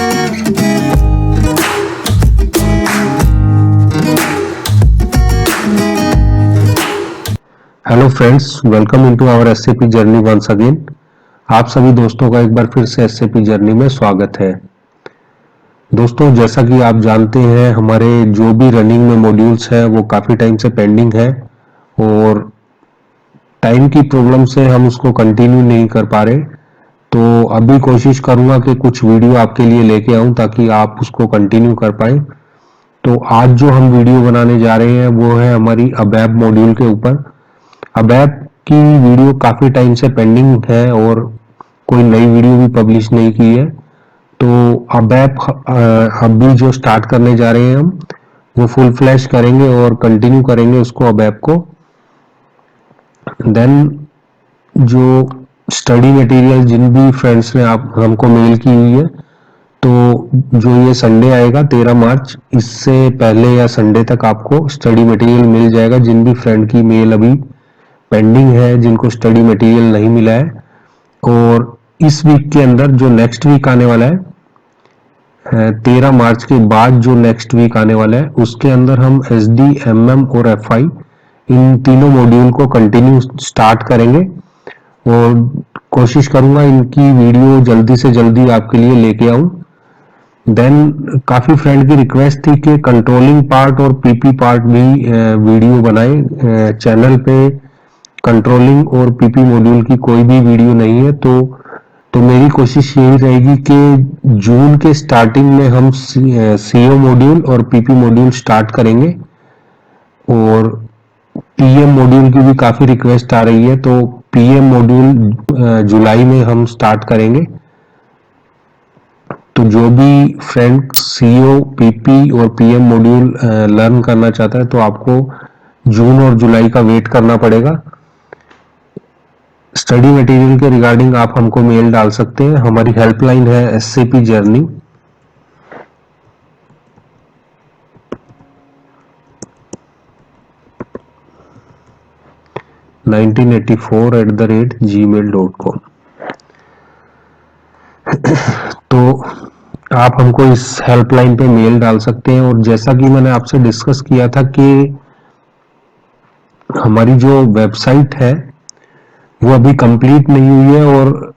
Hello friends, welcome into our SAP journey once again. आप सभी दोस्तों का एक बार फिर से एसएपी जर्नी में स्वागत है। दोस्तों, जैसा कि आप जानते हैं, हमारे जो भी रनिंग में मॉड्यूल्स है वो काफ़ी टाइम से पेंडिंग है और टाइम की प्रॉब्लम से हम उसको कंटिन्यू नहीं कर पा रहे। तो अभी कोशिश करूंगा कि कुछ वीडियो आपके लिए लेके आऊं ताकि आप उसको कंटिन्यू कर पाएं। तो आज जो हम वीडियो बनाने जा रहे हैं वो है हमारी अबैप मॉड्यूल के ऊपर। अबैप की वीडियो काफ़ी टाइम से पेंडिंग है और कोई नई वीडियो भी पब्लिश नहीं की है। तो अबैप अभी जो स्टार्ट करने जा रहे हैं हम वो फुल फ्लैश करेंगे और कंटिन्यू करेंगे उसको अबैप को। देन जो स्टडी मटेरियल जिन भी फ्रेंड्स ने आप हमको मेल की हुई है, तो जो ये संडे आएगा 13 मार्च, इससे पहले या संडे तक आपको स्टडी मटेरियल मिल जाएगा। जिन भी फ्रेंड की मेल अभी पेंडिंग है, जिनको स्टडी मटेरियल नहीं मिला है, और इस वीक के अंदर जो नेक्स्ट वीक आने वाला है 13 मार्च के बाद जो नेक्स्ट वीक आने वाला है उसके अंदर हम SD, MM और FI इन तीनों मॉड्यूल को कंटिन्यू स्टार्ट करेंगे और कोशिश करूंगा इनकी वीडियो जल्दी से जल्दी आपके लिए लेके आऊं। देन काफ़ी फ्रेंड की रिक्वेस्ट थी कि कंट्रोलिंग पार्ट और PP पार्ट भी वीडियो बनाए। चैनल पे कंट्रोलिंग और PP मॉड्यूल की कोई भी वीडियो नहीं है, तो मेरी कोशिश यही रहेगी कि जून के स्टार्टिंग में हम CO मॉड्यूल और PP मॉड्यूल स्टार्ट करेंगे। और PM मॉड्यूल की भी काफ़ी रिक्वेस्ट आ रही है, तो PM मॉड्यूल जुलाई में हम स्टार्ट करेंगे। तो जो भी फ्रेंड CO, PP और PM मॉड्यूल लर्न करना चाहता है तो आपको जून और जुलाई का वेट करना पड़ेगा। स्टडी मटेरियल के रिगार्डिंग आप हमको मेल डाल सकते हैं। हमारी हेल्पलाइन है SAP जर्नी 1984@gmail.com। तो आप हमको इस हेल्पलाइन पे मेल डाल सकते हैं। और जैसा कि मैंने आपसे डिस्कस किया था कि हमारी जो वेबसाइट है वो अभी कंप्लीट नहीं हुई है और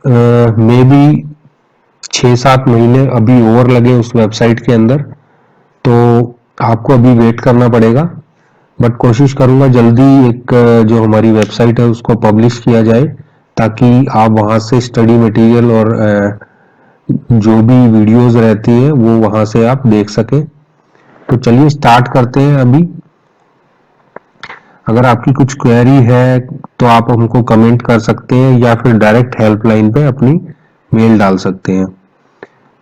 मे बी 6-7 महीने अभी और लगे उस वेबसाइट के अंदर, तो आपको अभी वेट करना पड़ेगा। बट कोशिश करूंगा जल्दी एक जो हमारी वेबसाइट है उसको पब्लिश किया जाए ताकि आप वहां से स्टडी मटेरियल और जो भी वीडियोस रहती है वो वहां से आप देख सकें। तो चलिए स्टार्ट करते हैं अभी। अगर आपकी कुछ क्वेरी है तो आप हमको कमेंट कर सकते हैं या फिर डायरेक्ट हेल्पलाइन पे अपनी मेल डाल सकते हैं।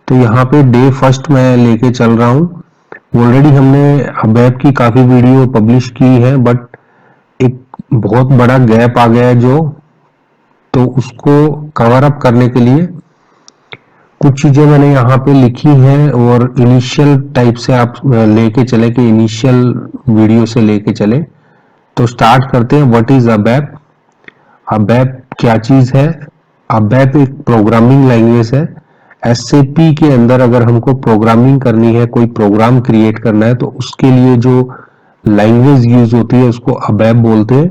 तो यहाँ पे डे फर्स्ट मैं लेके चल रहा हूँ। ऑलरेडी हमने अबैप की काफ़ी वीडियो पब्लिश की है, बट एक बहुत बड़ा गैप आ गया है तो उसको कवर अप करने के लिए कुछ चीज़ें मैंने यहाँ पे लिखी हैं और इनिशियल टाइप से आप लेके चले कि इनिशियल वीडियो से लेके चले। तो स्टार्ट करते हैं। What is ABAP? अबैप क्या चीज़ है? अबैप एक प्रोग्रामिंग लैंग्वेज है। SAP के अंदर अगर हमको प्रोग्रामिंग करनी है, कोई प्रोग्राम क्रिएट करना है, तो उसके लिए जो लैंग्वेज यूज होती है उसको अबैप बोलते हैं।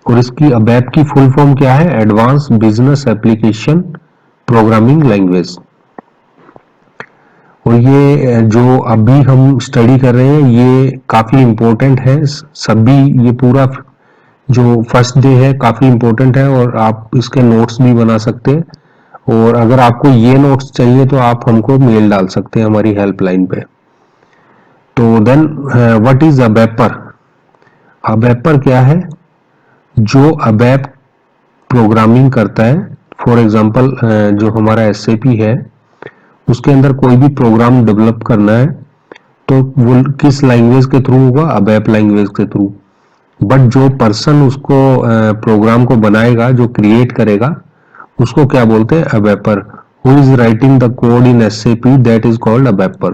और इसकी अबैप की फुल फॉर्म क्या है? Advance business application programming language. और ये जो अभी हम स्टडी कर रहे हैं ये काफ़ी इम्पोर्टेंट है। सभी ये पूरा जो फर्स्ट डे है काफ़ी इम्पोर्टेंट है और आप इसके नोट्स भी बना सकते हैं। और अगर आपको ये नोट्स चाहिए तो आप हमको मेल डाल सकते हैं हमारी हेल्पलाइन पे। तो देन व्हाट इज अबैपर? अबैपर क्या है? जो अबैप प्रोग्रामिंग करता है, फॉर एग्जांपल जो हमारा SAP है उसके अंदर कोई भी प्रोग्राम डेवलप करना है तो वो किस लैंग्वेज के थ्रू होगा? अबैप लैंग्वेज के थ्रू। बट जो पर्सन उसको प्रोग्राम को बनाएगा, जो क्रिएट करेगा, उसको क्या बोलते हैं? ABAPer. Who is writing the code in SAP, that is called ABAPer.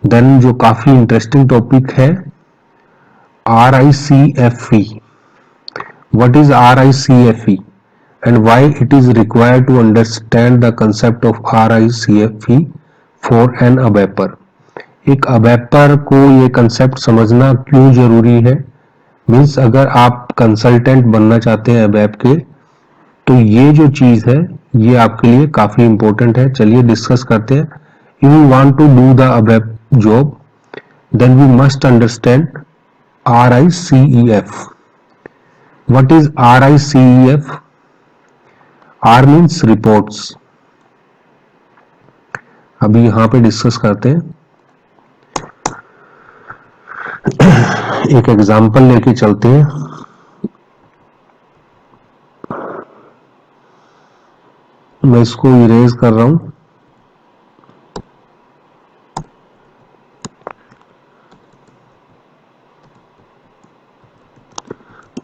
Then जो काफी इंटरेस्टिंग टॉपिक है RICFE। What is RICFE? and why it is required to understand the concept of RICFE for an ABAPer। एक अबैपर को ये concept समझना क्यों जरूरी है, मीन्स अगर आप कंसल्टेंट बनना चाहते हैं अबैप के तो ये जो चीज है ये आपके लिए काफी इंपॉर्टेंट है। चलिए डिस्कस करते हैं। If you want to do the ABAP job then we must understand RICEF। What is RICEF? R means reports. अभी यहां पे डिस्कस करते हैं। एक एग्जांपल लेके चलते हैं। मैं इसको इरेज कर रहा हूं।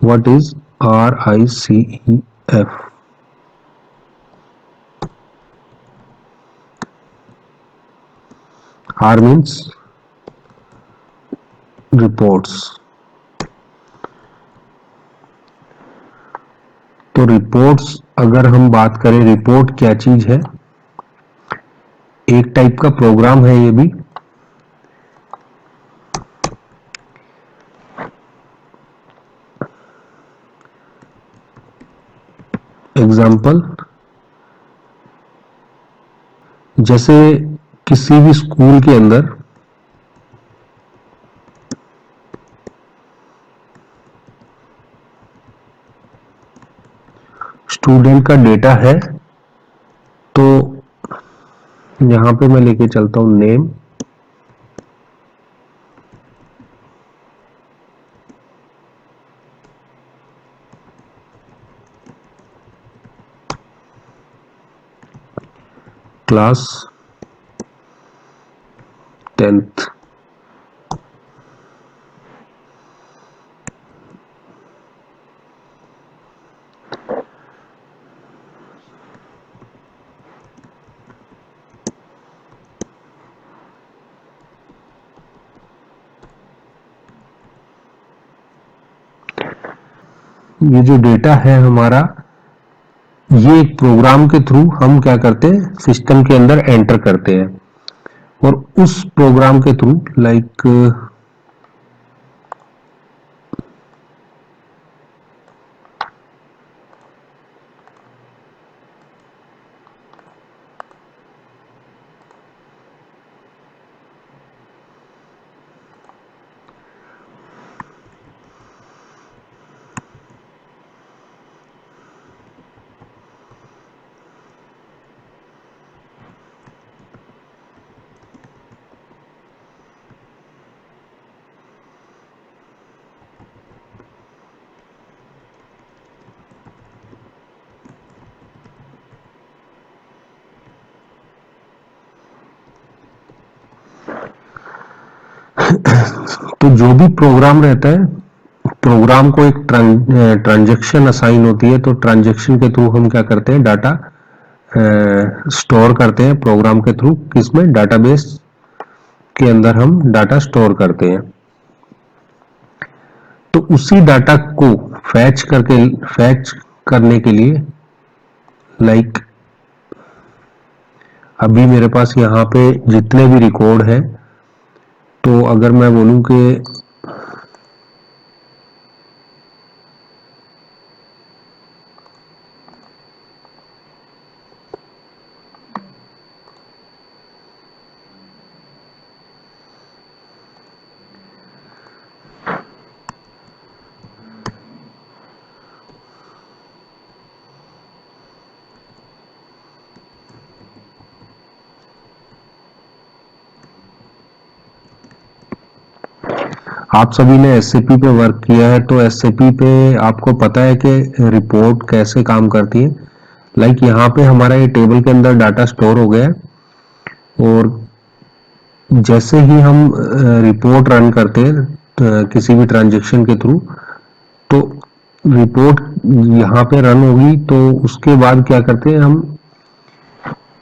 What is RICEF? R means reports. तो रिपोर्ट्स अगर हम बात करें, रिपोर्ट क्या चीज है? एक टाइप का प्रोग्राम है ये भी। एग्जाम्पल, जैसे किसी भी स्कूल के अंदर स्टूडेंट का डेटा है, तो यहां पे मैं लेके चलता हूं नेम, क्लास 10th, ये जो डेटा है हमारा, ये एक प्रोग्राम के थ्रू हम क्या करते हैं, सिस्टम के अंदर एंटर करते हैं और उस प्रोग्राम के थ्रू लाइक तो जो भी प्रोग्राम रहता है, प्रोग्राम को एक ट्रांजैक्शन असाइन होती है, तो ट्रांजैक्शन के थ्रू हम क्या करते हैं, डाटा स्टोर करते हैं प्रोग्राम के थ्रू। किसमें? डाटाबेस के अंदर हम डाटा स्टोर करते हैं। तो उसी डाटा को फैच करने के लिए लाइक अभी मेरे पास यहाँ पे जितने भी रिकॉर्ड है, तो अगर मैं बोलूं कि आप सभी ने SAP पे वर्क किया है, तो SAP पे आपको पता है कि रिपोर्ट कैसे काम करती है। लाइक यहाँ पे हमारा ये टेबल के अंदर डाटा स्टोर हो गया है और जैसे ही हम रिपोर्ट रन करते हैं किसी भी ट्रांजैक्शन के थ्रू, तो रिपोर्ट यहाँ पे रन होगी। तो उसके बाद क्या करते हैं, हम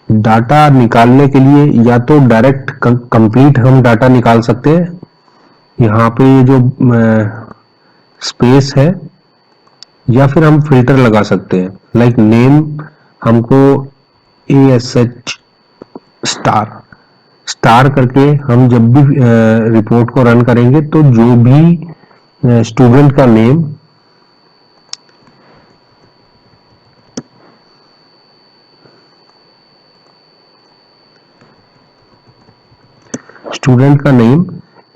डाटा निकालने के लिए या तो डायरेक्ट कंप्लीट हम डाटा निकाल सकते हैं, यहाँ पे ये जो स्पेस है, या फिर हम फिल्टर लगा सकते हैं। लाइक नेम हमको ASH स्टार करके हम जब भी रिपोर्ट को रन करेंगे तो जो भी स्टूडेंट का नेम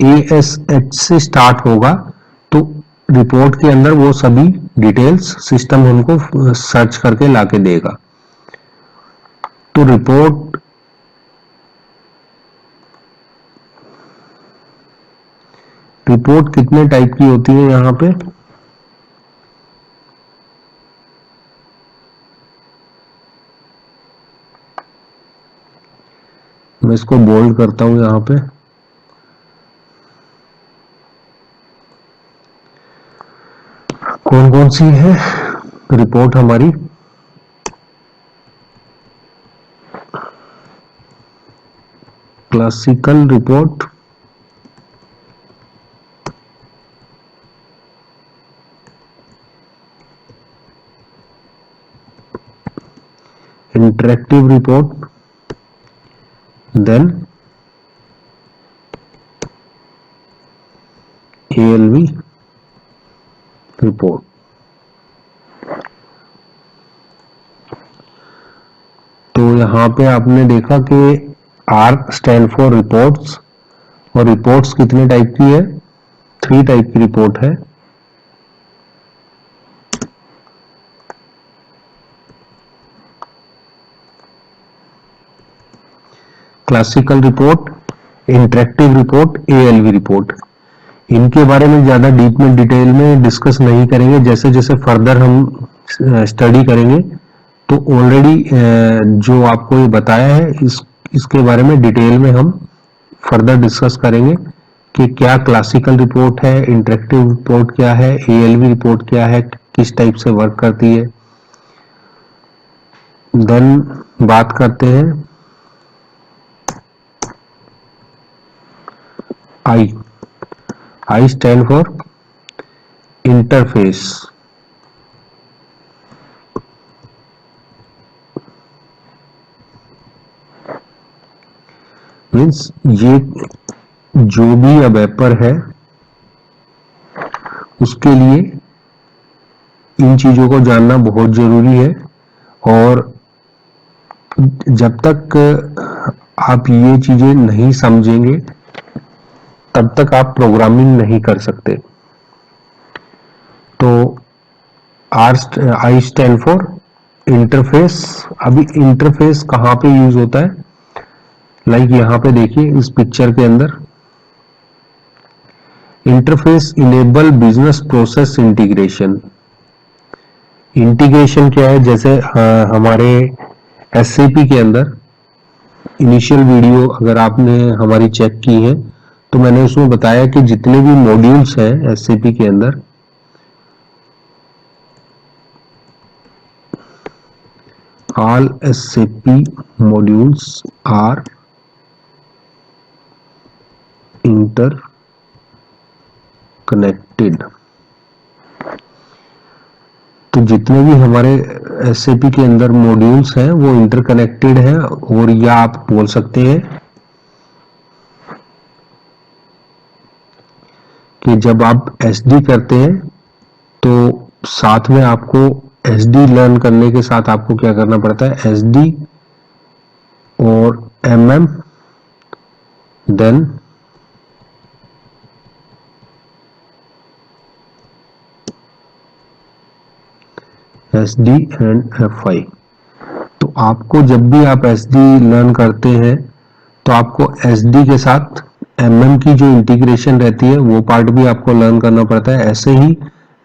ASH से स्टार्ट होगा तो रिपोर्ट के अंदर वो सभी डिटेल्स सिस्टम हमको सर्च करके लाके देगा। तो रिपोर्ट कितने टाइप की होती है यहाँ पे, मैं इसको बोल्ड करता हूं यहाँ पे। कौन कौन सी है रिपोर्ट हमारी, classical report, interactive report, then ALV report. तो यहाँ पे आपने देखा कि R स्टैंड फॉर रिपोर्ट्स, और रिपोर्ट्स कितने टाइप की है, 3 टाइप की रिपोर्ट है। Classical report, interactive report, ALV report. इनके बारे में ज्यादा डीप में डिटेल में डिस्कस नहीं करेंगे, जैसे जैसे फर्दर हम स्टडी करेंगे तो ऑलरेडी जो आपको ये बताया है इसके बारे में डिटेल में हम फर्दर डिस्कस करेंगे कि क्या क्लासिकल रिपोर्ट है, इंटरेक्टिव रिपोर्ट क्या है, ALV रिपोर्ट क्या है, किस टाइप से वर्क करती है। देन बात करते हैं I stand for interface. Means ये जो भी अब एपर है उसके लिए इन चीजों को जानना बहुत जरूरी है, और जब तक आप ये चीजें नहीं समझेंगे तब तक आप प्रोग्रामिंग नहीं कर सकते। तो I स्टैंड फॉर इंटरफेस। अभी इंटरफेस कहाँ पे यूज होता है, लाइक यहाँ पे देखिए इस पिक्चर के अंदर, interface enable business process integration. Integration क्या है, जैसे हमारे SAP के अंदर इनिशियल वीडियो अगर आपने हमारी चेक की है तो मैंने उसमें बताया कि जितने भी मॉड्यूल्स हैं SAP के अंदर, all SAP modules are interconnected। तो जितने भी हमारे SAP के अंदर मॉड्यूल्स हैं वो इंटरकनेक्टेड हैं, और या आप बोल सकते हैं कि जब आप SD करते हैं तो साथ में आपको SD लर्न करने के साथ आपको क्या करना पड़ता है, SD और MM, then SD and FI। तो आपको जब भी आप SD लर्न करते हैं तो आपको SD के साथ MM की जो इंटीग्रेशन रहती है वो पार्ट भी आपको लर्न करना पड़ता है। ऐसे ही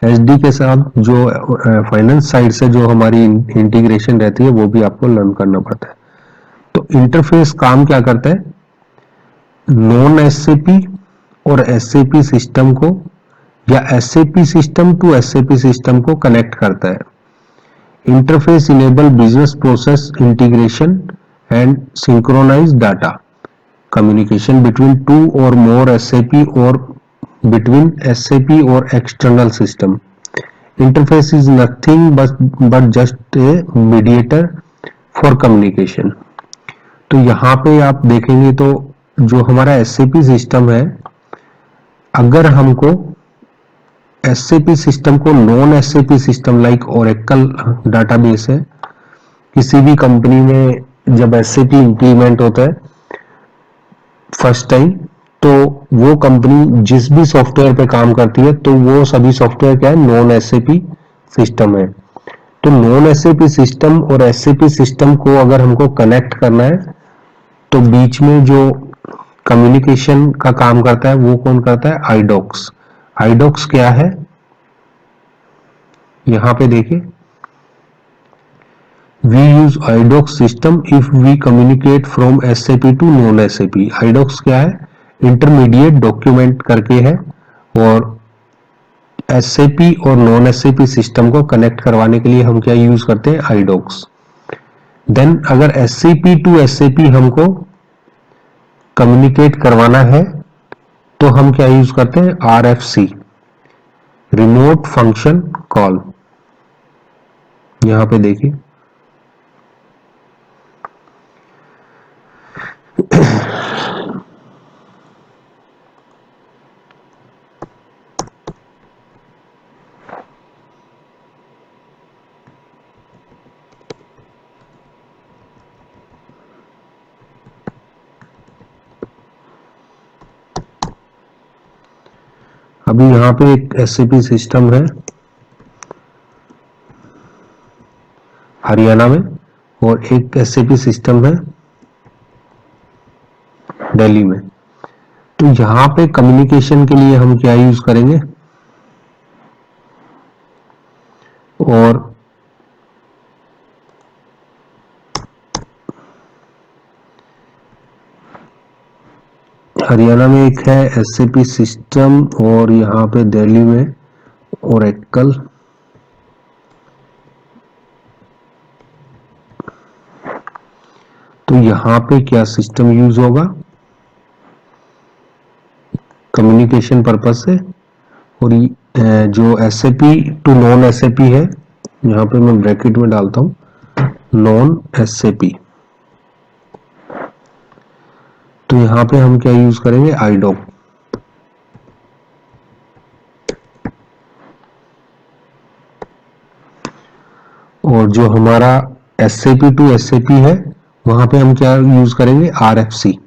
SD के साथ जो फाइनेंस साइड से जो हमारी इंटीग्रेशन रहती है वो भी आपको लर्न करना पड़ता है। तो इंटरफेस काम क्या करता है, नॉन SAP और SAP सिस्टम को या SAP system to SAP system को कनेक्ट करता है। Interface enable business process integration and synchronize data communication between 2 or more SAP और between SAP और external system। Interface is nothing but just a mediator for communication. तो यहाँ पे आप देखेंगे तो जो हमारा एसएपी सिस्टम है, अगर हमको एसएपी सिस्टम को non SAP system like Oracle database है, किसी भी कंपनी में जब एसएपी इंप्लीमेंट होता है फर्स्ट टाइम, तो वो कंपनी जिस भी सॉफ्टवेयर पे काम करती है तो वो सभी सॉफ्टवेयर क्या है, नॉन एसएपी सिस्टम है। तो नॉन एसएपी सिस्टम और एसएपी सिस्टम को अगर हमको कनेक्ट करना है तो बीच में जो कम्युनिकेशन का काम करता है वो कौन करता है, आईडॉक्स। आईडॉक्स क्या है, यहां पे देखिए, we use IDocs system if we communicate from SAP to non SAP. IDocs क्या है, इंटरमीडिएट डॉक्यूमेंट करके है, और एसएपी और नॉन एसएपी सिस्टम को कनेक्ट करवाने के लिए हम क्या यूज करते हैं, आईडॉक्स। देन अगर एसएपी टू एसएपी हमको कम्युनिकेट करवाना है तो हम क्या यूज करते हैं, आरएफसी, रिमोट फंक्शन कॉल। यहां पे देखिए, अभी यहाँ पे एक एसएपी सिस्टम है हरियाणा में और एक एसएपी सिस्टम है दिल्ली में। तो यहाँ पे कम्युनिकेशन के लिए हम क्या यूज करेंगे, और हरियाणा में एक है एसएपी सिस्टम और यहाँ पे दिल्ली में ओरेकल। तो यहाँ पे क्या सिस्टम यूज होगा कम्युनिकेशन पर्पज से, और जो एसएपी टू नॉन एसएपी है, यहाँ पे मैं ब्रैकेट में डालता हूँ नॉन एसएपी, तो यहाँ पे हम क्या यूज करेंगे, आईडॉक। और जो हमारा एसएपी टू एसएपी है वहां पे हम क्या यूज करेंगे, RFC.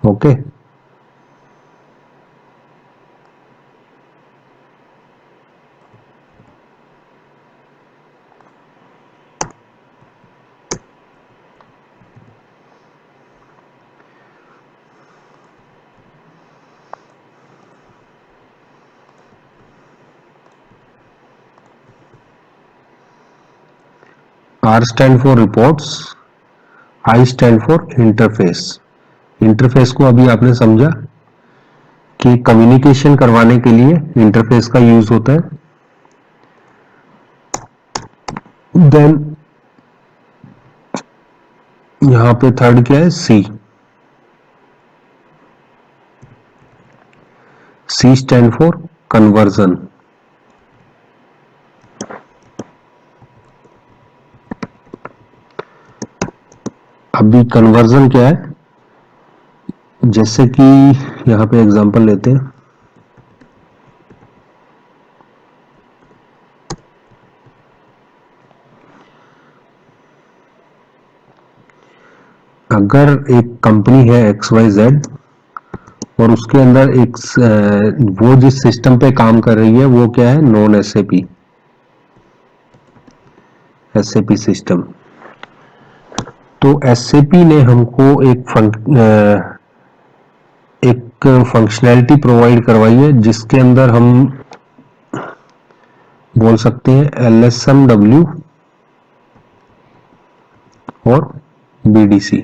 Okay, R stand for reports, I stand for interface. Interface को अभी आपने समझा कि कम्युनिकेशन करवाने के लिए इंटरफेस का यूज होता है। देन यहां पे थर्ड क्या है, सी। सी स्टैंड फॉर कन्वर्जन। अभी कन्वर्जन क्या है, जैसे कि यहां पे एग्जांपल लेते हैं, अगर एक कंपनी है XYZ और उसके अंदर एक वो जिस सिस्टम पे काम कर रही है वो क्या है, नॉन एसएपी, एसएपी सिस्टम। तो एसएपी ने हमको एक फंक्शनैलिटी प्रोवाइड करवाई है जिसके अंदर हम बोल सकते हैं LSMW और BDC।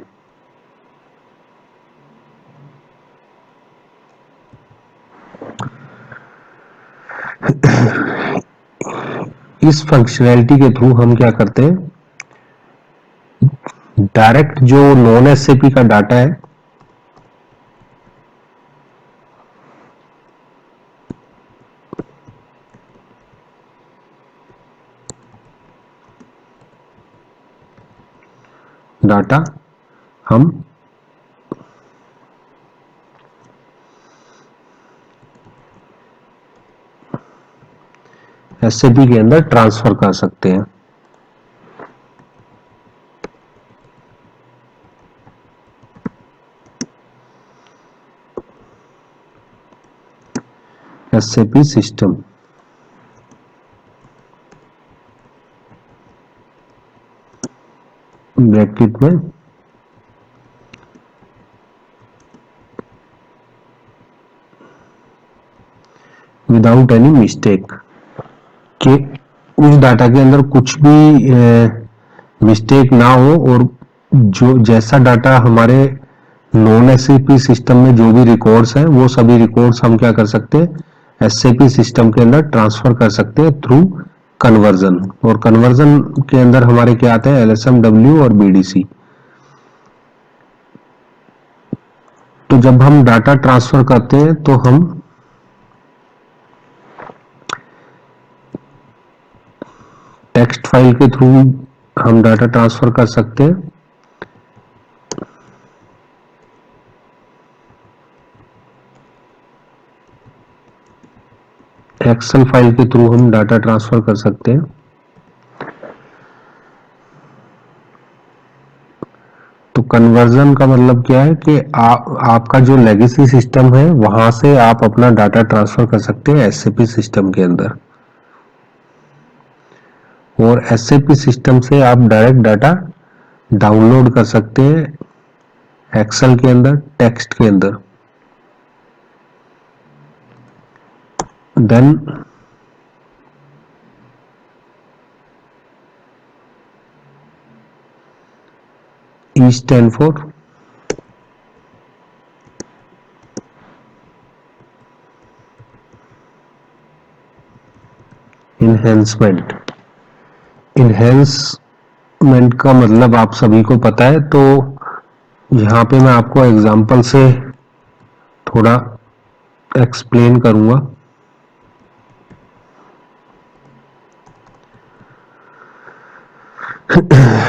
इस फंक्शनैलिटी के थ्रू हम क्या करते हैं, डायरेक्ट जो नॉन एसएपी का डाटा है डाटा हम एसएपी के अंदर ट्रांसफर कर सकते हैं। एसएपी सिस्टम ब्रैकेट में विदाउट एनी मिस्टेक, कि उस डाटा के अंदर कुछ भी मिस्टेक ना हो, और जो जैसा डाटा हमारे नॉन एसएपी सिस्टम में जो भी रिकॉर्ड्स हैं वो सभी रिकॉर्ड्स हम क्या कर सकते हैं, एसएपी सिस्टम के अंदर ट्रांसफर कर सकते हैं थ्रू कन्वर्जन। और कन्वर्जन के अंदर हमारे क्या आते हैं, एलएसएमडब्ल्यू और बीडीसी। तो जब हम डाटा ट्रांसफर करते हैं तो हम टेक्स्ट फाइल के थ्रू हम डाटा ट्रांसफर कर सकते हैं, एक्सेल फाइल के थ्रू हम डाटा ट्रांसफर कर सकते हैं। तो कन्वर्जन का मतलब क्या है कि आपका जो लेगेसी सिस्टम है वहां से आप अपना डाटा ट्रांसफर कर सकते हैं एसएपी सिस्टम के अंदर, और एसएपी सिस्टम से आप डायरेक्ट डाटा डाउनलोड कर सकते हैं एक्सेल के अंदर, टेक्स्ट के अंदर। Then E stand for enhancement. Enhancement का मतलब आप सभी को पता है, तो यहाँ पे मैं आपको एग्जांपल से थोड़ा एक्सप्लेन करूंगा।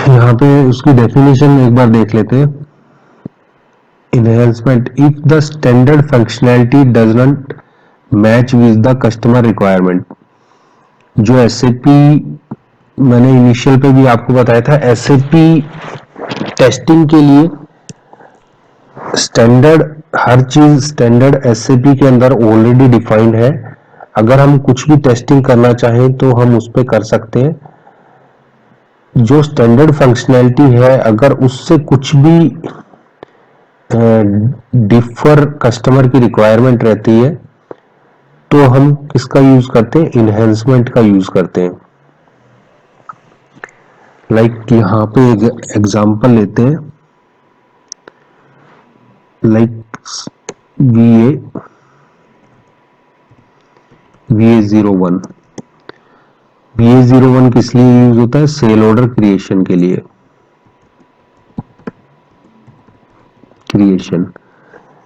यहाँ पे उसकी डेफिनेशन एक बार देख लेते हैं। Enhancement, if the standard functionality does not match with the customer requirement. जो एसएपी मैंने इनिशियल पे भी आपको बताया था, एसएपी टेस्टिंग के लिए स्टैंडर्ड, हर चीज स्टैंडर्ड एसएपी के अंदर ऑलरेडी डिफाइंड है। अगर हम कुछ भी टेस्टिंग करना चाहें तो हम उस पर कर सकते हैं। जो स्टैंडर्ड फंक्शनैलिटी है, अगर उससे कुछ भी डिफर कस्टमर की रिक्वायरमेंट रहती है तो हम किसका यूज करते हैं, इनहेंसमेंट का यूज करते हैं। लाइक यहाँ पे एक एग्जांपल लेते हैं, लाइक VA01। VA01 किस लिए यूज होता है, सेल ऑर्डर क्रिएशन के लिए।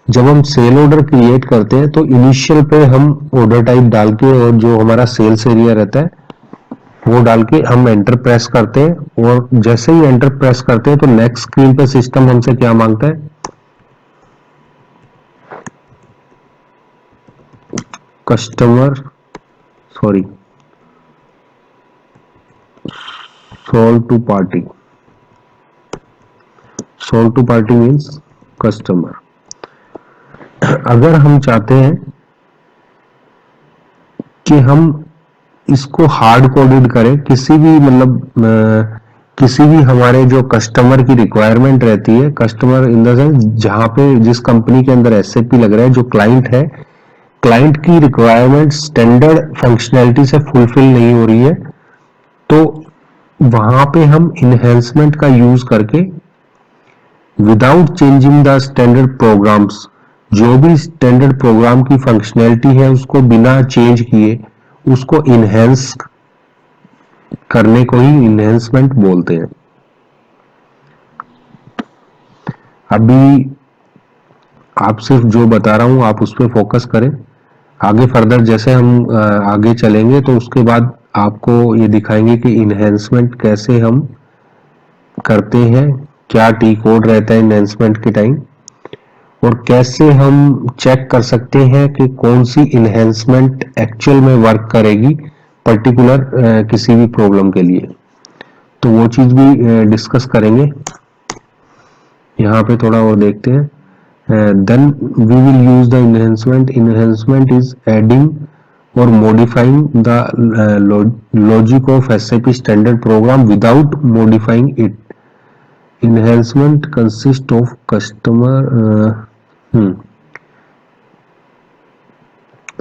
जब हम सेल ऑर्डर क्रिएट करते हैं तो इनिशियल पे हम ऑर्डर टाइप डाल के, और जो हमारा सेल्स एरिया रहता है वो डाल के हम एंटर प्रेस करते हैं, और जैसे ही एंटर प्रेस करते हैं तो नेक्स्ट स्क्रीन पे सिस्टम हमसे क्या मांगता है, customer sold to party. Sold to party means customer. अगर हम चाहते हैं कि हम इसको हार्ड कोडेड करें, किसी भी मतलब किसी भी हमारे जो कस्टमर की रिक्वायरमेंट रहती है, कस्टमर इन द सेंस जहां पे जिस कंपनी के अंदर एसएपी लग रहा है, जो क्लाइंट है, क्लाइंट की रिक्वायरमेंट स्टैंडर्ड फंक्शनैलिटी से फुलफिल नहीं हो रही है, तो वहां पे हम इनहेंसमेंट का यूज करके without changing the standard programs, जो भी स्टैंडर्ड प्रोग्राम की फंक्शनैलिटी है उसको बिना चेंज किए उसको इनहेंस करने को ही इनहेंसमेंट बोलते हैं। अभी आप सिर्फ जो बता रहा हूं आप उस पर फोकस करें। आगे फर्दर जैसे हम आगे चलेंगे तो उसके बाद आपको ये दिखाएंगे कि इनहेंसमेंट कैसे हम करते हैं, क्या टी कोड रहता है इनहेंसमेंट के टाइम, और कैसे हम चेक कर सकते हैं कि कौन सी इनहेंसमेंट एक्चुअल में वर्क करेगी पर्टिकुलर किसी भी प्रॉब्लम के लिए। तो वो चीज भी डिस्कस करेंगे। यहाँ पे थोड़ा और देखते हैं। then we will use the enhancement is adding or modifying the logic of SAP standard program without modifying it. Enhancement consists of customer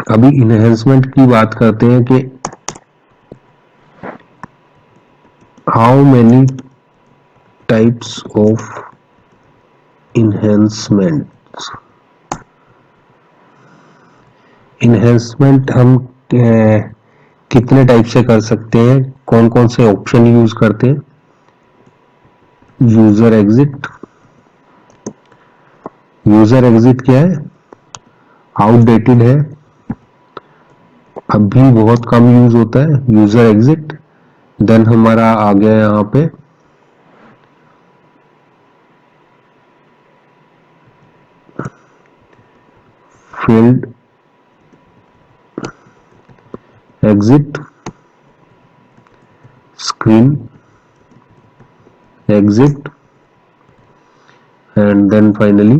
अभी enhancement की बात करते हैं कि how many types of enhancements हम कितने टाइप से कर सकते हैं, कौन कौन से ऑप्शन यूज करते हैं। यूजर एग्जिट क्या है, आउटडेटेड है, अभी बहुत कम यूज होता है यूजर एग्जिट। देन हमारा आ गया यहाँ पे field exit, screen exit, and then finally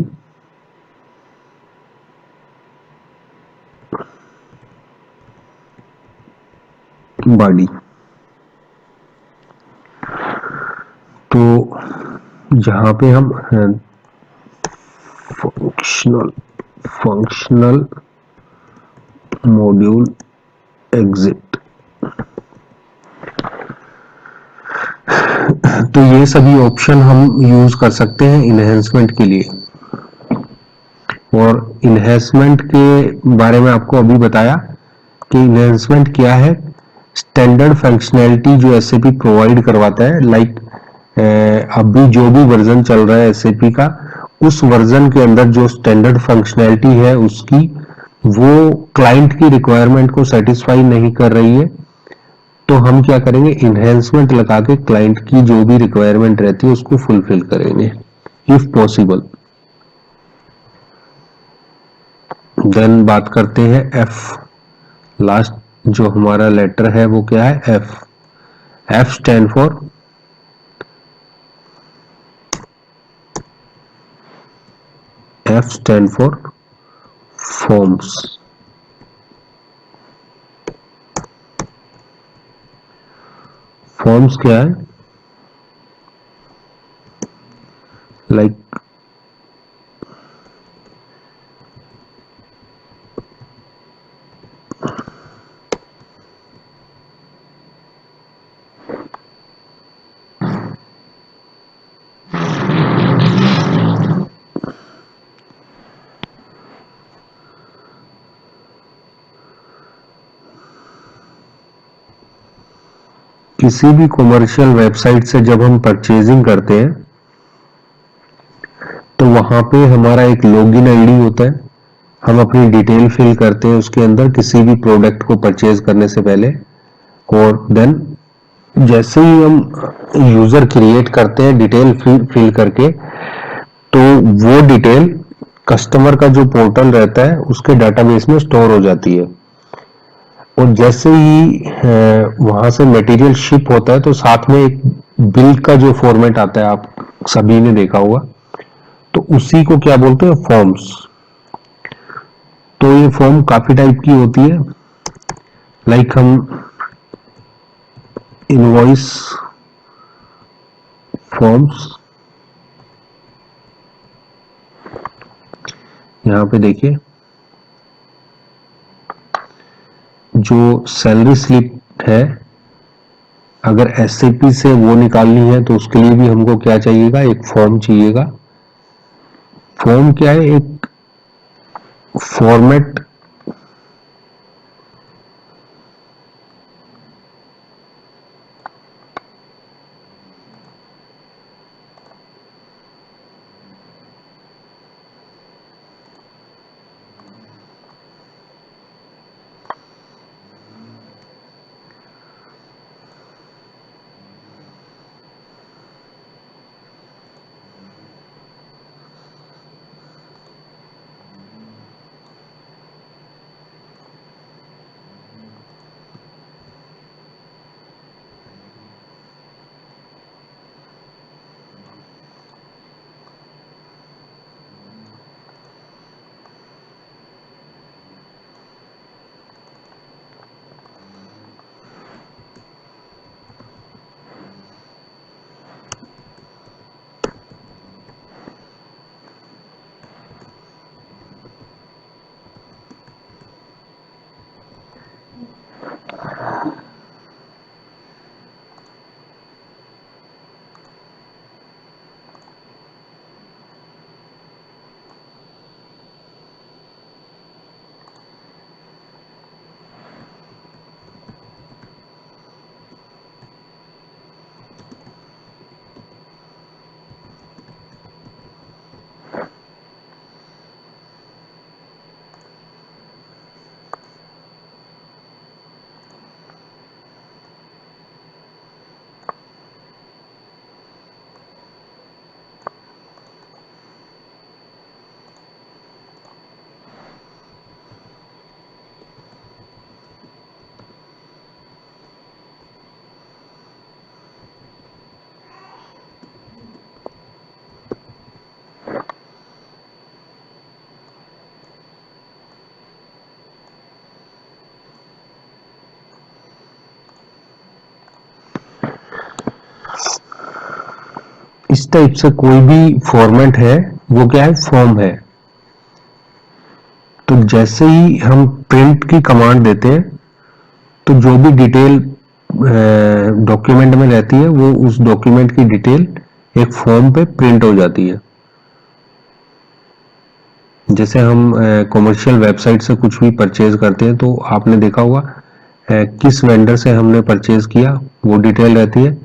body. तो जहां पे हम फंक्शनल मॉड्यूल एग्जिट, तो ये सभी ऑप्शन हम यूज कर सकते हैं इनहेंसमेंट के लिए। और इनहेंसमेंट के बारे में आपको अभी बताया कि इनहेंसमेंट क्या है। स्टैंडर्ड फंक्शनैलिटी जो एसएपी प्रोवाइड करवाता है, लाइक अभी जो भी वर्जन चल रहा है एसएपी का, उस वर्जन के अंदर जो स्टैंडर्ड फंक्शनैलिटी है उसकी वो क्लाइंट की रिक्वायरमेंट को सेटिस्फाई नहीं कर रही है, तो हम क्या करेंगे, इनहेंसमेंट लगा के क्लाइंट की जो भी रिक्वायरमेंट रहती है उसको फुलफिल करेंगे इफ पॉसिबल। देन बात करते हैं एफ, लास्ट जो हमारा लेटर है वो क्या है, F. F stand for forms. Forms क्या है, लाइक किसी भी कॉमर्शियल वेबसाइट से जब हम परचेजिंग करते हैं तो वहां पे हमारा एक लॉगिन आईडी होता है, हम अपनी डिटेल फिल करते हैं उसके अंदर किसी भी प्रोडक्ट को परचेज करने से पहले। और देन जैसे ही हम यूजर क्रिएट करते हैं डिटेल फिल करके, तो वो डिटेल कस्टमर का जो पोर्टल रहता है उसके डाटाबेस में स्टोर हो जाती है। और जैसे ही वहां से मटेरियल शिप होता है तो साथ में एक बिल का जो फॉर्मेट आता है, आप सभी ने देखा होगा, तो उसी को क्या बोलते हैं, फॉर्म्स। तो ये फॉर्म काफी टाइप की होती है, लाइक हम इनवॉइस फॉर्म्स, यहां पे देखिए जो सैलरी स्लिप है, अगर एसएपी से वो निकालनी है तो उसके लिए भी हमको क्या चाहिएगा, एक फॉर्म चाहिएगा। फॉर्म क्या है, एक फॉर्मेट इस टाइप से कोई भी फॉर्मेट है वो क्या है, फॉर्म है। तो जैसे ही हम प्रिंट की कमांड देते हैं तो जो भी डिटेल डॉक्यूमेंट में रहती है वो उस डॉक्यूमेंट की डिटेल एक फॉर्म पे प्रिंट हो जाती है। जैसे हम कॉमर्शियल वेबसाइट से कुछ भी परचेज करते हैं तो आपने देखा होगा किस वेंडर से हमने परचेज किया वो डिटेल रहती है,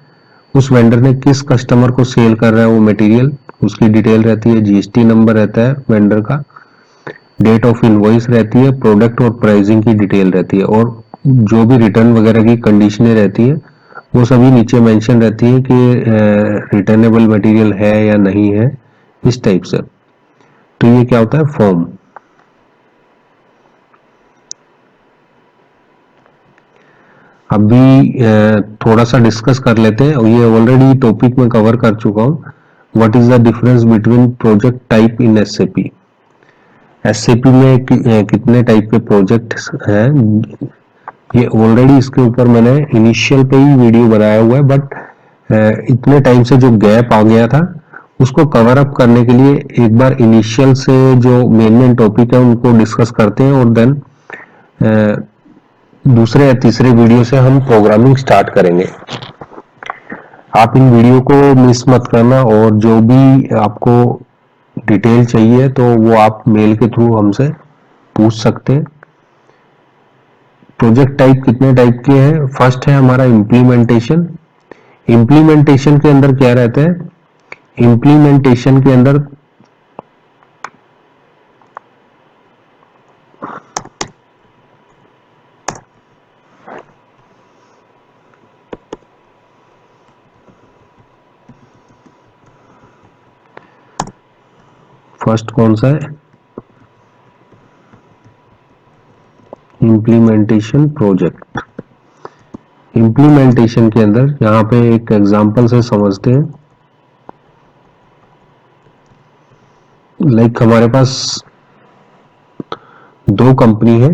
उस वेंडर ने किस कस्टमर को सेल कर रहा है वो मटेरियल उसकी डिटेल रहती है, जीएसटी नंबर रहता है वेंडर का, डेट ऑफ इनवॉइस रहती है, प्रोडक्ट और प्राइसिंग की डिटेल रहती है, और जो भी रिटर्न वगैरह की कंडीशनें रहती है वो सभी नीचे मेंशन रहती है कि रिटर्नेबल मटेरियल है या नहीं है, इस टाइप से। तो ये क्या होता है, फॉर्म। अभी थोड़ा सा डिस्कस कर लेते हैं, और ये ऑलरेडी टॉपिक में कवर कर चुका हूँ, what is the difference between project type in SAP. SAP में कितने टाइप के प्रोजेक्ट हैं, ये ऑलरेडी इसके ऊपर मैंने इनिशियल पे ही वीडियो बनाया हुआ है, बट इतने टाइम से जो गैप आ गया था उसको कवर अप करने के लिए एक बार इनिशियल से जो मेन टॉपिक है उनको डिस्कस करते हैं, और देन दूसरे या तीसरे वीडियो से हम प्रोग्रामिंग स्टार्ट करेंगे। आप इन वीडियो को मिस मत करना, और जो भी आपको डिटेल चाहिए तो वो आप मेल के थ्रू हमसे पूछ सकते हैं। प्रोजेक्ट टाइप कितने टाइप के हैं, फर्स्ट है हमारा इम्प्लीमेंटेशन। इम्प्लीमेंटेशन के अंदर क्या रहता है, इम्प्लीमेंटेशन के अंदर फर्स्ट कौन सा है, इम्प्लीमेंटेशन प्रोजेक्ट। इम्प्लीमेंटेशन के अंदर यहाँ पे एक एग्जांपल से समझते हैं। लाइक हमारे पास दो कंपनी है,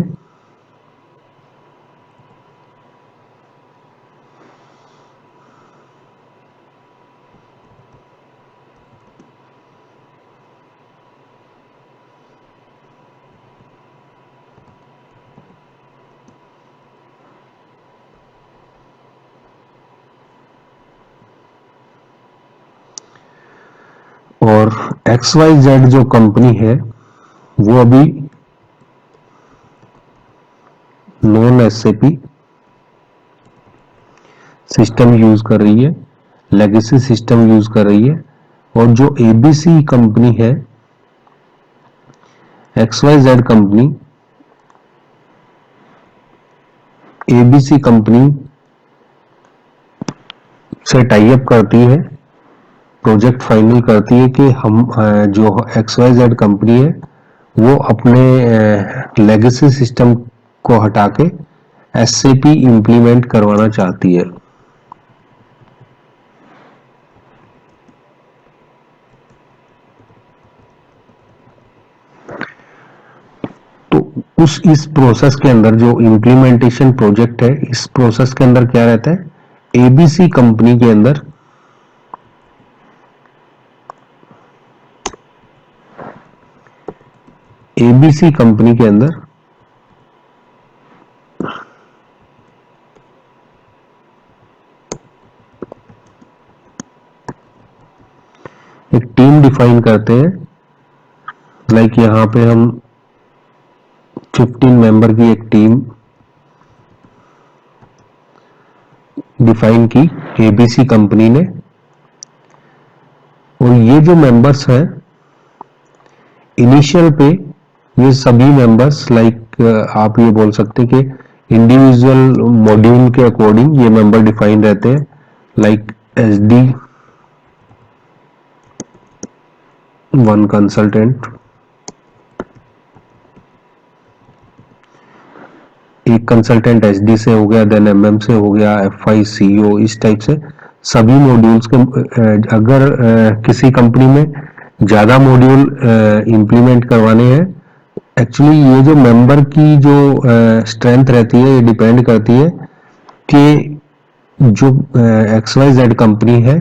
और XYZ जो कंपनी है वो अभी नॉन एसएपी सिस्टम यूज कर रही है, लेगेसी सिस्टम यूज कर रही है। और जो एबीसी कंपनी है, XYZ कंपनी एबीसी कंपनी से टाई अप करती है, प्रोजेक्ट फाइनल करती है कि हम जो XYZ कंपनी है वो अपने लेगेसी सिस्टम को हटा के एसएपी इंप्लीमेंट करवाना चाहती है। तो इस प्रोसेस के अंदर जो इंप्लीमेंटेशन प्रोजेक्ट है, इस प्रोसेस के अंदर क्या रहता है, एबीसी कंपनी के अंदर एबीसी कंपनी के अंदर एक टीम डिफाइन करते हैं। लाइक यहां पे हम 15 मेंबर की एक टीम डिफाइन की एबीसी कंपनी ने, और ये जो मेंबर्स हैं इनिशियल पे ये सभी मेंबर्स लाइक आप ये बोल सकते हैं कि इंडिविजुअल मॉड्यूल के अकॉर्डिंग ये मेंबर डिफाइन रहते हैं। लाइक एसडी 1 कंसल्टेंट, एक कंसल्टेंट एसडी से हो गया, देन एमएम से हो गया, एफआई सीओ, इस टाइप से सभी मॉड्यूल्स के। अगर किसी कंपनी में ज्यादा मॉड्यूल इंप्लीमेंट करवाने हैं, एक्चुअली ये जो मेंबर की जो स्ट्रेंथ रहती है ये डिपेंड करती है कि जो XYZ कंपनी है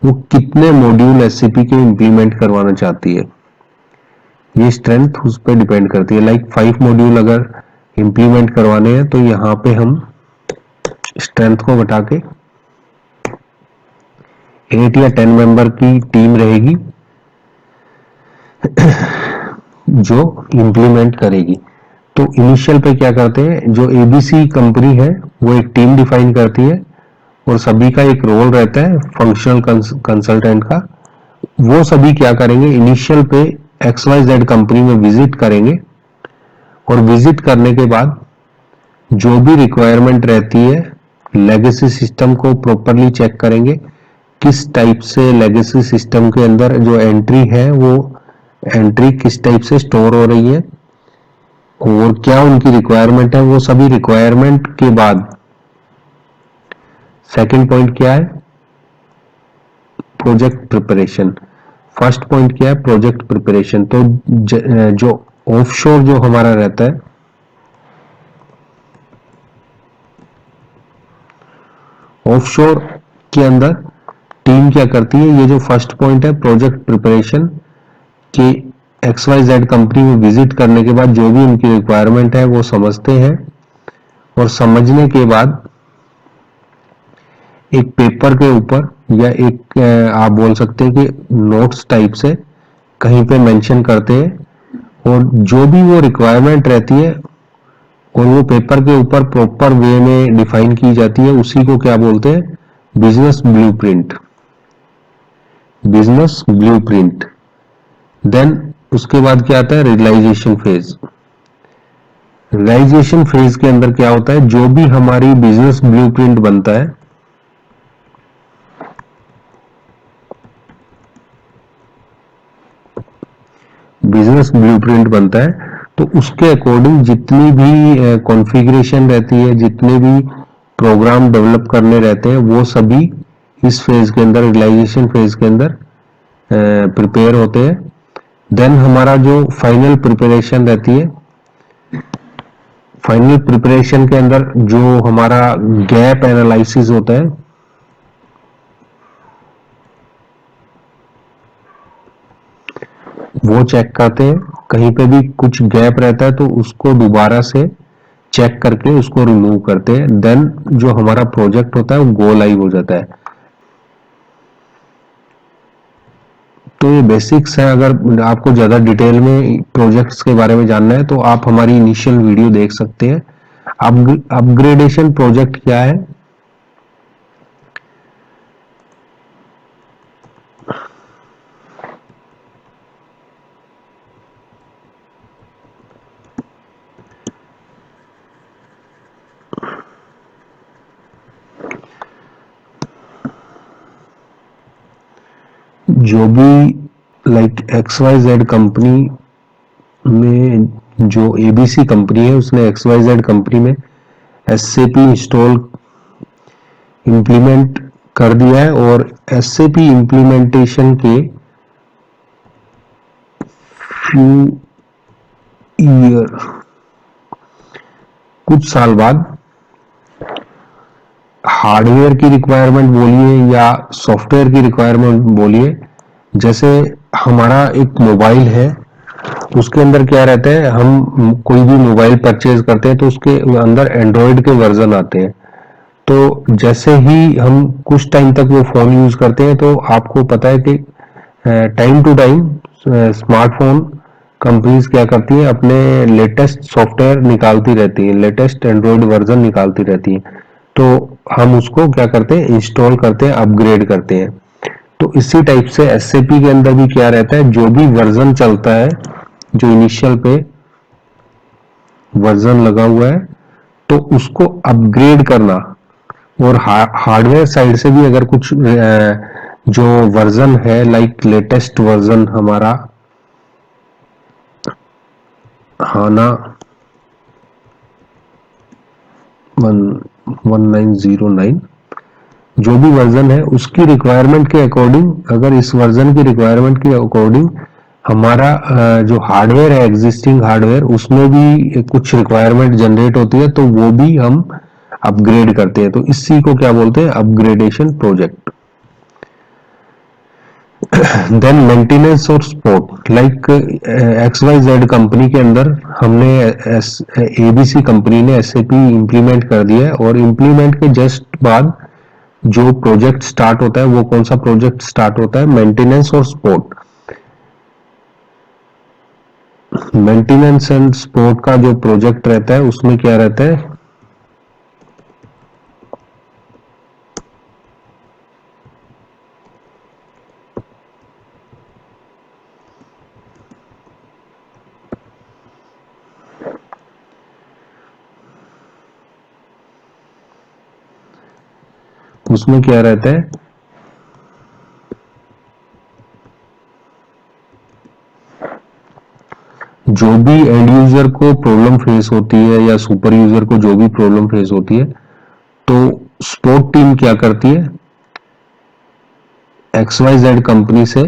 वो कितने मॉड्यूल एसएपी के इंप्लीमेंट करवाना चाहती है, ये स्ट्रेंथ उस पर डिपेंड करती है। लाइक 5 मॉड्यूल अगर इंप्लीमेंट करवाने हैं तो यहाँ पे हम स्ट्रेंथ को घटा के 8 या 10 मेंबर की टीम रहेगी जो इंप्लीमेंट करेगी। तो इनिशियल पे क्या करते हैं, जो एबीसी कंपनी है वो एक टीम डिफाइन करती है और सभी का एक रोल रहता है फंक्शनल कंसल्टेंट का। वो सभी क्या करेंगे, इनिशियल पे XYZ कंपनी में विजिट करेंगे और विजिट करने के बाद जो भी रिक्वायरमेंट रहती है लेगेसी सिस्टम को प्रॉपरली चेक करेंगे, किस टाइप से लेगेसी सिस्टम के अंदर जो एंट्री है वो एंट्री किस टाइप से स्टोर हो रही है और क्या उनकी रिक्वायरमेंट है। वो सभी रिक्वायरमेंट के बाद सेकंड पॉइंट क्या है, प्रोजेक्ट प्रिपरेशन। फर्स्ट पॉइंट क्या है, प्रोजेक्ट प्रिपरेशन। तो जो ऑफशोर जो हमारा रहता है, ऑफशोर के अंदर टीम क्या करती है, ये जो फर्स्ट पॉइंट है प्रोजेक्ट प्रिपरेशन के XYZ कंपनी में विजिट करने के बाद जो भी उनकी रिक्वायरमेंट है वो समझते हैं और समझने के बाद एक पेपर के ऊपर या एक आप बोल सकते हैं कि नोट्स टाइप से कहीं पे मेंशन करते हैं और जो भी वो रिक्वायरमेंट रहती है और वो पेपर के ऊपर प्रॉपर वे में डिफाइन की जाती है, उसी को क्या बोलते हैं, business blueprint. Business blueprint. Then उसके बाद क्या आता है, रियलाइजेशन फेज। रियलाइजेशन फेज के अंदर क्या होता है, जो भी हमारी बिजनेस ब्लूप्रिंट बनता है बिजनेस ब्लूप्रिंट बनता है तो उसके अकॉर्डिंग जितनी भी कॉन्फ़िगरेशन रहती है, जितने भी प्रोग्राम डेवलप करने रहते हैं वो सभी इस फेज के अंदर, रियलाइजेशन फेज के अंदर प्रिपेयर होते हैं। देन हमारा जो फाइनल प्रिपरेशन रहती है, फाइनल प्रिपरेशन के अंदर जो हमारा गैप एनालिसिस होता है, वो चेक करते हैं। कहीं पे भी कुछ गैप रहता है तो उसको दोबारा से चेक करके उसको रिमूव करते हैं। देन जो हमारा प्रोजेक्ट होता है वो गो लाइव हो जाता है। तो ये बेसिक्स है। अगर आपको ज्यादा डिटेल में प्रोजेक्ट्स के बारे में जानना है तो आप हमारी इनिशियल वीडियो देख सकते हैं। अपग्रेडेशन प्रोजेक्ट क्या है, जो भी लाइक XYZ कंपनी में जो ABC कंपनी है उसने XYZ कंपनी में SAP इंस्टॉल इंप्लीमेंट कर दिया है और SAP इंप्लीमेंटेशन के फ्यू ईयर कुछ साल बाद हार्डवेयर की रिक्वायरमेंट बोलिए या सॉफ्टवेयर की रिक्वायरमेंट बोलिए, जैसे हमारा एक मोबाइल है उसके अंदर क्या रहता है, हम कोई भी मोबाइल परचेज करते हैं तो उसके अंदर एंड्रॉयड के वर्जन आते हैं। तो जैसे ही हम कुछ टाइम तक वो फोन यूज करते हैं तो आपको पता है कि time to time smartphone companies क्या करती हैं, अपने लेटेस्ट सॉफ्टवेयर निकालती रहती हैं, लेटेस्ट एंड्रॉयड वर्जन निकालती रहती हैं। तो हम उसको क्या करते हैं, इंस्टॉल करते हैं, अपग्रेड करते हैं। तो इसी टाइप से एसएपी के अंदर भी क्या रहता है, जो भी वर्जन चलता है, जो इनिशियल पे वर्जन लगा हुआ है तो उसको अपग्रेड करना। और हार्डवेयर साइड से भी अगर कुछ जो वर्जन है, लाइक लेटेस्ट वर्जन हमारा हाना 1909 जो भी वर्जन है उसकी रिक्वायरमेंट के अकॉर्डिंग, अगर इस वर्जन की रिक्वायरमेंट के अकॉर्डिंग हमारा जो हार्डवेयर है, एग्जिस्टिंग हार्डवेयर, उसमें भी कुछ रिक्वायरमेंट जनरेट होती है तो वो भी हम अपग्रेड करते हैं। तो इसी को क्या बोलते हैं, अपग्रेडेशन प्रोजेक्ट। देन मेंटेनेंस और सपोर्ट, लाइक XYZ कंपनी के अंदर हमने ABC कंपनी ने SAP इंप्लीमेंट कर दिया है, और इंप्लीमेंट के जस्ट बाद जो प्रोजेक्ट स्टार्ट होता है वो कौन सा प्रोजेक्ट स्टार्ट होता है? मेंटेनेंस और सपोर्ट। मेंटेनेंस एंड सपोर्ट का जो प्रोजेक्ट रहता है उसमें क्या रहता है? उसमें क्या रहता है? जो भी एंड यूजर को प्रॉब्लम फेस होती है या सुपर यूजर को जो भी प्रॉब्लम फेस होती है, तो सपोर्ट टीम क्या करती है? XYZ कंपनी से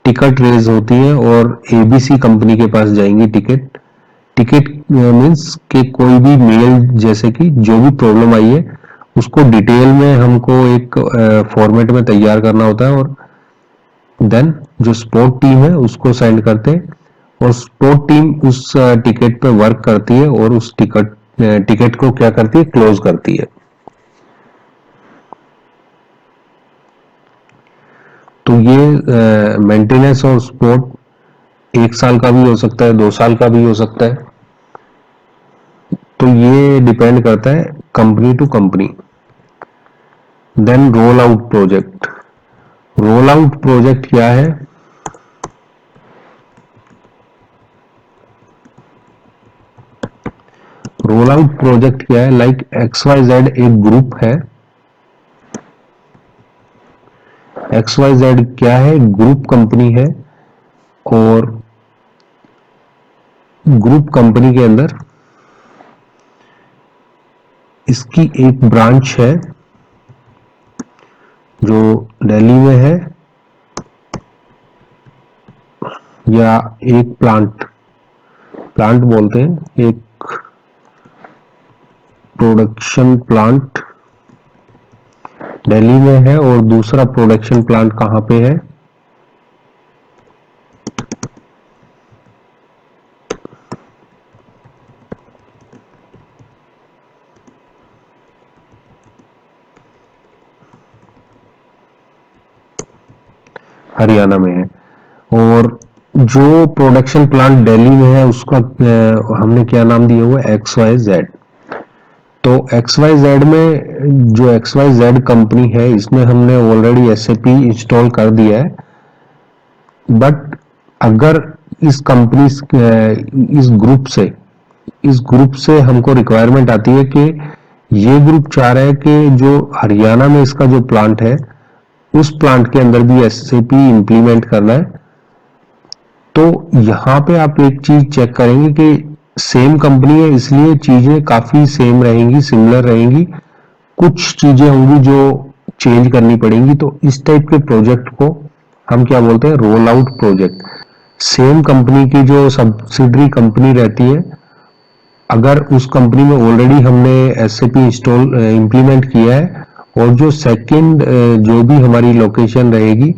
टिकट रेज होती है और ABC कंपनी के पास जाएंगी टिकट। टिकट मीन्स कि कोई भी मेल, जैसे कि जो भी प्रॉब्लम आई है उसको डिटेल में हमको एक फॉर्मेट में तैयार करना होता है, और देन जो सपोर्ट टीम है उसको सेंड करते हैं, और सपोर्ट टीम उस टिकट पे वर्क करती है और उस टिकट को क्या करती है? क्लोज करती है। तो ये मेंटेनेंस और सपोर्ट 1 साल का भी हो सकता है, 2 साल का भी हो सकता है। तो ये डिपेंड करता है company to company. Then roll out project. Roll out project क्या है? रोल आउट प्रोजेक्ट क्या है? लाइक XYZ एक ग्रुप है। XYZ क्या है? ग्रुप कंपनी है, और ग्रुप कंपनी के अंदर इसकी एक ब्रांच है जो दिल्ली में है, या एक प्लांट बोलते हैं, एक प्रोडक्शन प्लांट दिल्ली में है, और दूसरा प्रोडक्शन प्लांट कहां पे है? हरियाणा में है। और जो प्रोडक्शन प्लांट दिल्ली में है उसका हमने क्या नाम दिया हुआ है? XYZ। तो XYZ में जो XYZ कंपनी है इसमें हमने ऑलरेडी SAP इंस्टॉल कर दिया है, बट अगर इस कंपनी इस ग्रुप से हमको रिक्वायरमेंट आती है कि ये ग्रुप चाह रहा है कि जो हरियाणा में इसका जो प्लांट है उस प्लांट के अंदर भी SAP इंप्लीमेंट करना है, तो यहाँ पे आप एक चीज चेक करेंगे कि सेम कंपनी है इसलिए चीजें काफी सेम रहेंगी, सिमिलर रहेंगी, कुछ चीजें होंगी जो चेंज करनी पड़ेंगी। तो इस टाइप के प्रोजेक्ट को हम क्या बोलते हैं? Role out project. Same company की जो सब्सिडरी कंपनी रहती है, अगर उस कंपनी में ऑलरेडी हमने SAP इंस्टॉल इंप्लीमेंट किया है, और जो सेकंड जो भी हमारी लोकेशन रहेगी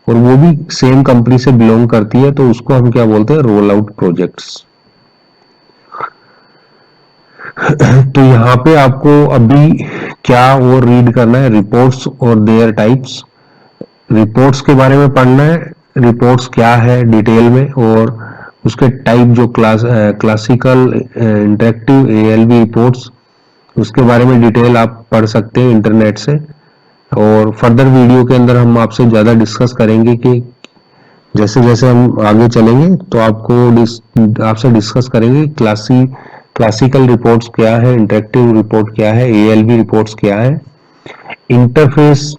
और वो भी सेम कंपनी से बिलोंग करती है, तो उसको हम क्या बोलते हैं? Roll out projects. तो यहाँ पे आपको अभी क्या और रीड करना है? रिपोर्ट्स और देयर टाइप्स। रिपोर्ट्स के बारे में पढ़ना है, रिपोर्ट्स क्या है डिटेल में, और उसके टाइप जो क्लासिकल, इंटरेक्टिव, ALV रिपोर्ट्स, उसके बारे में डिटेल आप पढ़ सकते हैं इंटरनेट से। और फर्दर वीडियो के अंदर हम आपसे ज़्यादा डिस्कस करेंगे कि जैसे जैसे हम आगे चलेंगे तो आपसे डिस्कस करेंगे क्लासिकल रिपोर्ट्स क्या है, इंटरेक्टिव रिपोर्ट क्या है, ALV रिपोर्ट्स क्या है। इंटरफेस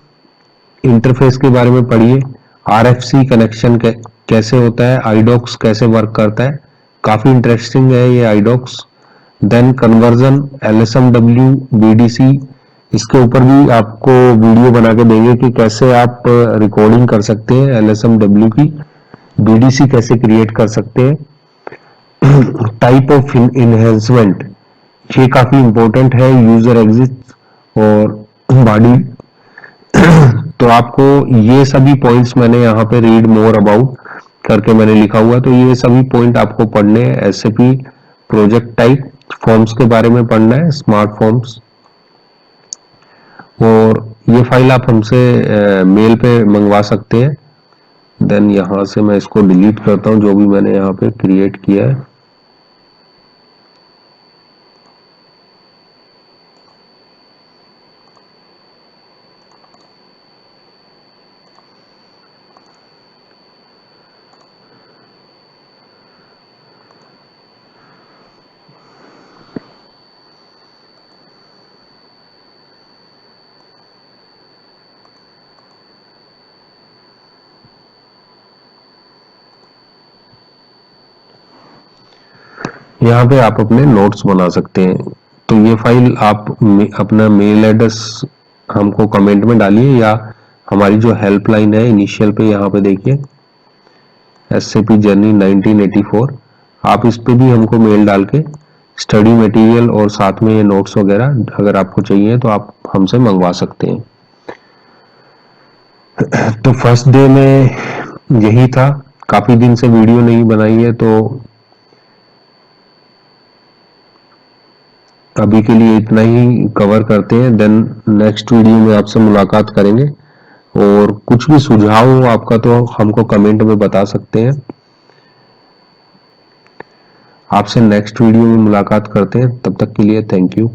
इंटरफेस के बारे में पढ़िए। RFC कनेक्शन कैसे होता है, iDocs कैसे वर्क करता है, काफी इंटरेस्टिंग है ये iDocs। Then conversion, LSMW, BDC, इसके ऊपर भी आपको वीडियो बना के देंगे कि कैसे आप रिकॉर्डिंग कर सकते हैं LSMW की, BDC कैसे क्रिएट कर सकते हैं। टाइप ऑफ इनहेंसमेंट, ये काफी इंपॉर्टेंट है। यूजर एग्जिट और बॉडी तो आपको ये सभी पॉइंट्स मैंने यहाँ पे रीड मोर अबाउट करके मैंने लिखा हुआ, तो ये सभी पॉइंट आपको पढ़ने हैं। एसएपी प्रोजेक्ट टाइप फॉर्म्स के बारे में पढ़ना है, स्मार्ट फॉर्म्स। और ये फाइल आप हमसे मेल पे मंगवा सकते हैं। देन यहाँ से मैं इसको डिलीट करता हूँ जो भी मैंने यहाँ पे क्रिएट किया है। यहाँ पे आप अपने नोट्स बना सकते हैं। तो ये फाइल आप अपना मेल एड्रेस हमको कमेंट में डालिए, या हमारी जो हेल्पलाइन है इनिशियल पे यहाँ पे देखिए SAP जर्नी 1984, आप इस पे भी हमको मेल डाल के स्टडी मटेरियल और साथ में ये नोट्स वगैरह अगर आपको चाहिए तो आप हमसे मंगवा सकते हैं। तो फर्स्ट डे में यही था, काफी दिन से वीडियो नहीं बनाई है, तो अभी के लिए इतना ही कवर करते हैं। देन नेक्स्ट वीडियो में आपसे मुलाकात करेंगे, और कुछ भी सुझाव हो आपका तो हमको कमेंट में बता सकते हैं। आपसे नेक्स्ट वीडियो में मुलाकात करते हैं, तब तक के लिए थैंक यू।